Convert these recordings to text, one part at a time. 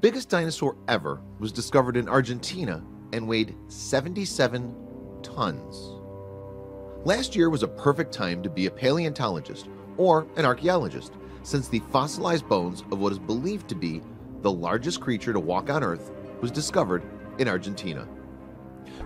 biggest dinosaur ever was discovered in Argentina and weighed 77 tons. Last year was a perfect time to be a paleontologist or an archaeologist, since the fossilized bones of what is believed to be the largest creature to walk on Earth was discovered in Argentina.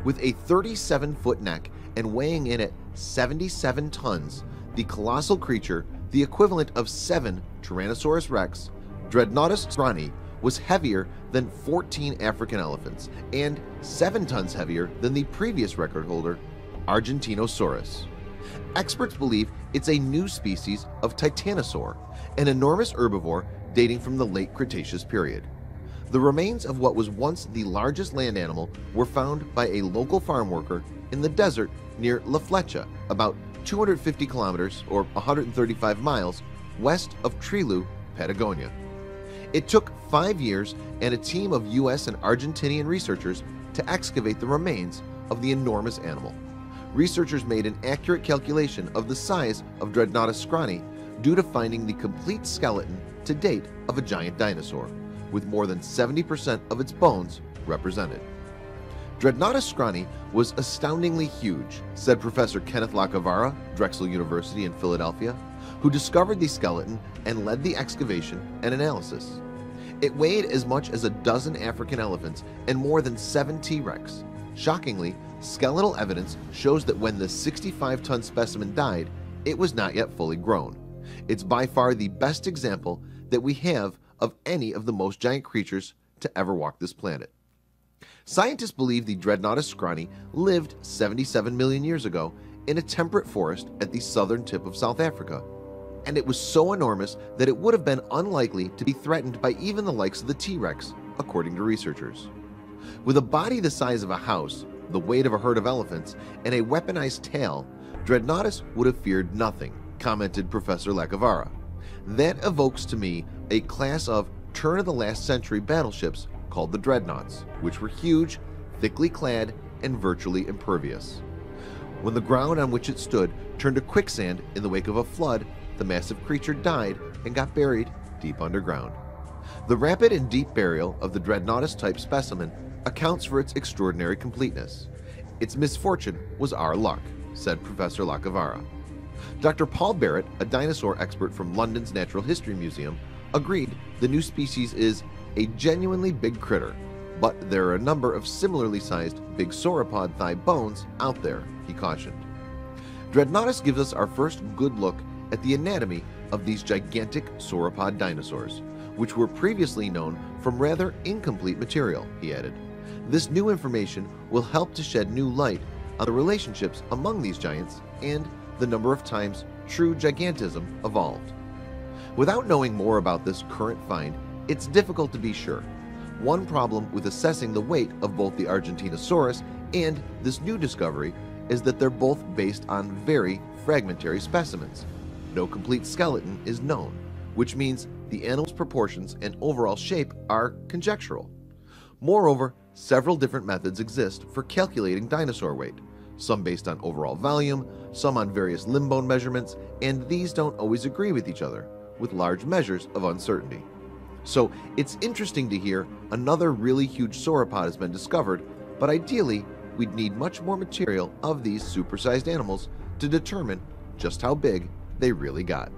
With a 37-foot neck and weighing in at 77 tons, the colossal creature, the equivalent of 7 Tyrannosaurus rex, Dreadnoughtus scrani, was heavier than 14 African elephants and 7 tons heavier than the previous record holder, Argentinosaurus. Experts believe it's a new species of titanosaur, an enormous herbivore dating from the late Cretaceous period. The remains of what was once the largest land animal were found by a local farm worker in the desert near La Flecha, about 250 kilometers or 135 miles west of Trilu, Patagonia. It took 5 years and a team of US and Argentinian researchers to excavate the remains of the enormous animal. Researchers made an accurate calculation of the size of Dreadnoughtus scrani due to finding the complete skeleton to date of a giant dinosaur, with more than 70% of its bones represented. Dreadnoughtus scrani was astoundingly huge, said Professor Kenneth Lacavara, Drexel University in Philadelphia, who discovered the skeleton and led the excavation and analysis. It weighed as much as a dozen African elephants and more than 7 T-Rex. Shockingly, skeletal evidence shows that when the 65-ton specimen died, it was not yet fully grown. It's by far the best example that we have of any of the most giant creatures to ever walk this planet. Scientists believe the Dreadnoughtus scrani lived 77 million years ago in a temperate forest at the southern tip of South Africa, and it was so enormous that it would have been unlikely to be threatened by even the likes of the T-Rex, according to researchers. With a body the size of a house, the weight of a herd of elephants, and a weaponized tail, Dreadnoughtus would have feared nothing, commented Professor Lacavara. That evokes to me a class of turn-of-the-last-century battleships called the dreadnoughts, which were huge, thickly clad, and virtually impervious. When the ground on which it stood turned to quicksand in the wake of a flood, the massive creature died and got buried deep underground. The rapid and deep burial of the Dreadnoughtus-type specimen accounts for its extraordinary completeness. Its misfortune was our luck, said Professor Lacavara. Dr. Paul Barrett, a dinosaur expert from London's Natural History Museum, agreed the new species is a genuinely big critter, but there are a number of similarly sized big sauropod thigh bones out there, he cautioned. Dreadnoughtus gives us our first good look at the anatomy of these gigantic sauropod dinosaurs, which were previously known from rather incomplete material, he added. This new information will help to shed new light on the relationships among these giants and the number of times true gigantism evolved. Without knowing more about this current find, it's difficult to be sure. One problem with assessing the weight of both the Argentinosaurus and this new discovery is that they're both based on very fragmentary specimens. No complete skeleton is known, which means the animal's proportions and overall shape are conjectural. Moreover, several different methods exist for calculating dinosaur weight, some based on overall volume, some on various limb bone measurements, and these don't always agree with each other, with large measures of uncertainty. So it's interesting to hear another really huge sauropod has been discovered, but ideally we'd need much more material of these supersized animals to determine just how big they really got.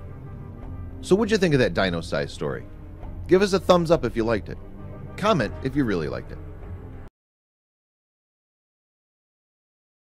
So what'd you think of that dino size story? Give us a thumbs up if you liked it. Comment if you really liked it.